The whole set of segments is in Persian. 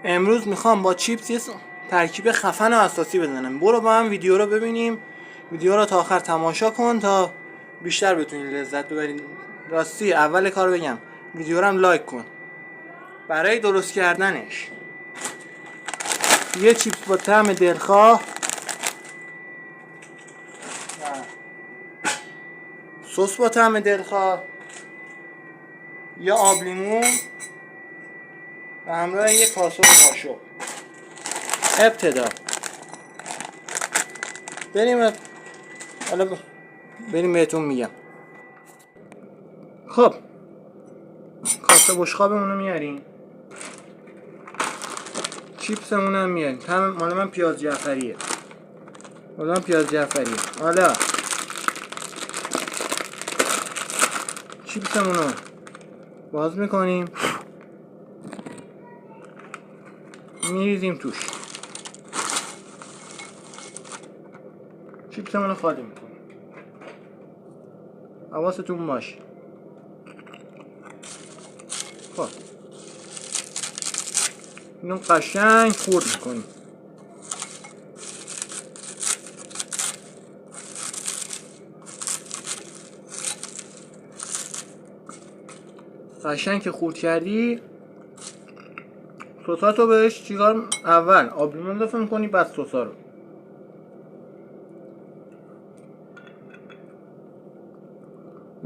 امروز میخوام با چیپس یه ترکیب خفن و اساسی بزنم. برو با هم ویدیو رو ببینیم. ویدیو رو تا آخر تماشا کن تا بیشتر بتونی لذت ببرید. راستی اول کار بگم ویدیو رو هم لایک کن. برای درست کردنش یه چیپس با طعم دلخواه، سس با طعم دلخواه، یا آب لیمو و همراه یک کاسه قاشق. ابتدا بریم بهتون میگم. خب کاسه بشقابمون رو میاریم، چیپسمون هم میاریم. مال من پیاز جعفریه. حالا چیپسمون رو باز میکنیم، میریزیم توش، چیپسمون رو خالی میکنیم. حواستون باشه. خب اینو قشنگ خورد میکنیم. قشنگ که خورد کردی، سساتو بهش چیکار؟ اول آب لیمون اضافه میکنی، بعد سسا رو.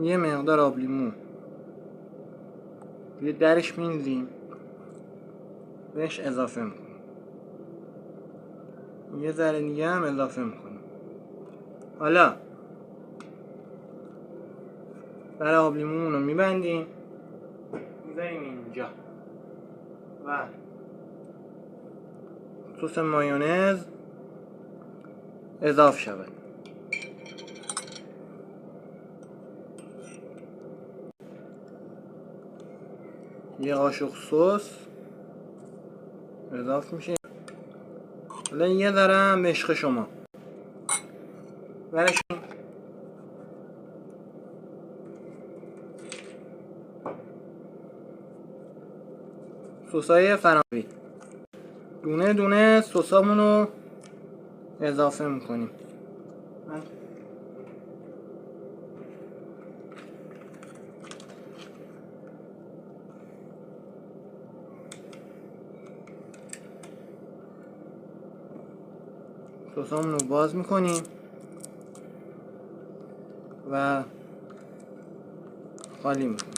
یه مقدار آب لیمون یه درش میندازیم، بهش اضافه میکنیم. یه ذره دیگه هم اضافه میکنیم. حالا برای آب لیمون رو میبندیم، میذاریم اینجا و سس مایونز اضافه شود. یه قاشق سس اضافه میشه. حالا یه ذره هم عشق شما برش سسای فرانسوی. دونه دونه سسامون رو اضافه میکنیم. سسامون رو باز میکنیم و خالی میکنیم.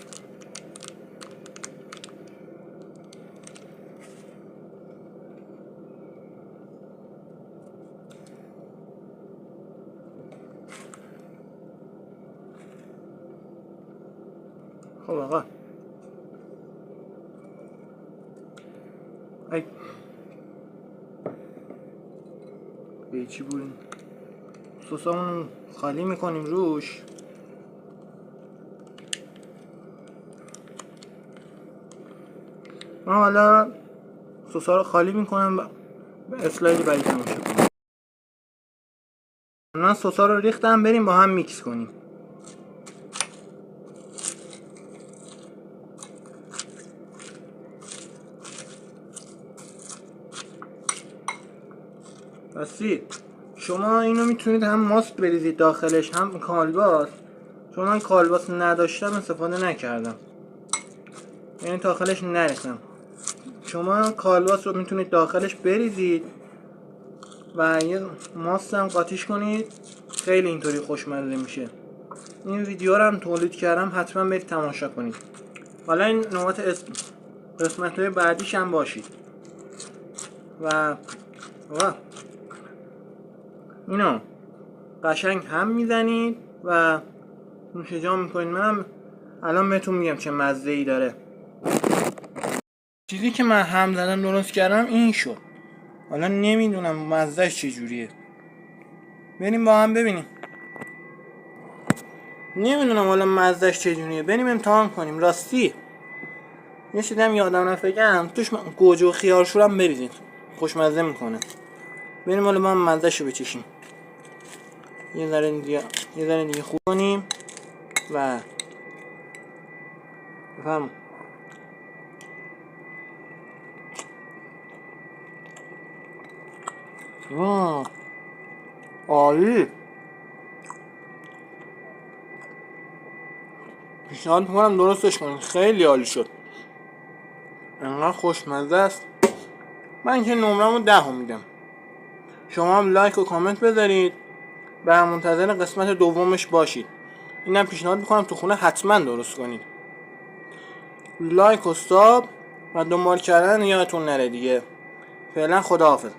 خب آقا به چی بودیم؟ سسامون خالی میکنیم روش. من حالا سسا رو خالی میکنم به اسلاید بعدی تماشا کنیم. من سسا رو ریختم، بریم با هم میکس کنیم. راستی شما اینو میتونید هم ماست بریزید داخلش هم کالباس، چون من کالباس نداشتم استفاده نکردم، یعنی داخلش نریختم. شما کالباس رو میتونید داخلش بریزید و یه ماست هم قاطیش کنید، خیلی اینطوری خوشمزه میشه. این ویدیو رو هم تولید کردم، حتما برید تماشا کنید. حالا این نوبت قسمت های بعدیش هم باشید و اینو قشنگ هم میزنید و نوش جان میکنید. منم الان بهتون میگم چه مزه ای داره. چیزی که من هم زدم درست کردم این شد. حالا نمیدونم مزهش چجوریه، بریم با هم ببینیم. نمیدونم حالا مزهش چجوریه، بریم امتحان کنیم. راستی یه چیزی هم یادم رفت توش گوجه و خیارشورم بریزید، خوشمزه میکنه. بریم حالا ما مزهشو بچشیم. یه ذره دیگه خوب کنیم و بفهم عالی. پیشنهاد میکنم درستش کنید، خیلی عالی شد، انقدر خوشمزه است. من که نمرمو 10 میدم. شما هم لایک و کامنت بذارید و منتظر قسمت دومش باشید. اینم پیشنهاد میکنم تو خونه حتما درست کنید. لایک و ساب و دنبال کردن یادتون نره دیگه. فعلا خداحافظ.